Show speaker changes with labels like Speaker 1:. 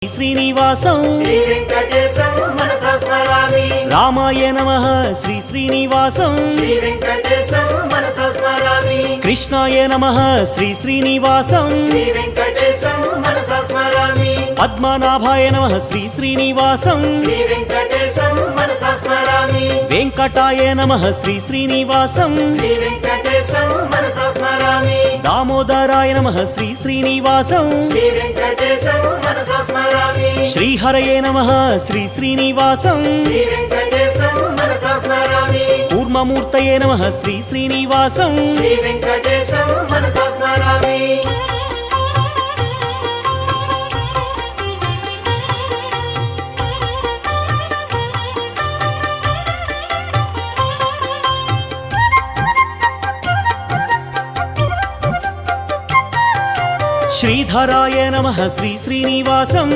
Speaker 1: श्रीनिवासं
Speaker 2: श्री वेंकटेशं मनसा स्मरामि।
Speaker 1: रामाय नमः श्री श्रीनिवासं
Speaker 2: श्री वेंकटेशं मनसा स्मरामि।
Speaker 1: कृष्णाय नमः श्री श्रीनिवासं
Speaker 2: श्री वेंकटेशं मनसा स्मरामि।
Speaker 1: पद्मनाभाय नमः श्री श्रीनिवासं
Speaker 2: श्री वेंकटेशं मनसा स्मरामि।
Speaker 1: वेंकटाय नमः श्री श्रीनिवासं
Speaker 2: श्री वेंकटेशं मनसा स्मरामि।
Speaker 1: दामोदराय नमः श्री श्रीनिवासं
Speaker 2: श्री वेंकटेशं मनसा स्मरामि।
Speaker 1: श्रीहरये नमः श्री श्रीनिवासं
Speaker 2: श्री वेंकटेशं मनसा स्मरामि।
Speaker 1: कूर्ममूर्तये नमः श्री श्रीनिवासं
Speaker 2: श्री वेंकटेशं मनसा स्मरामि।
Speaker 1: श्रीधराय नमः श्री श्रीनिवासं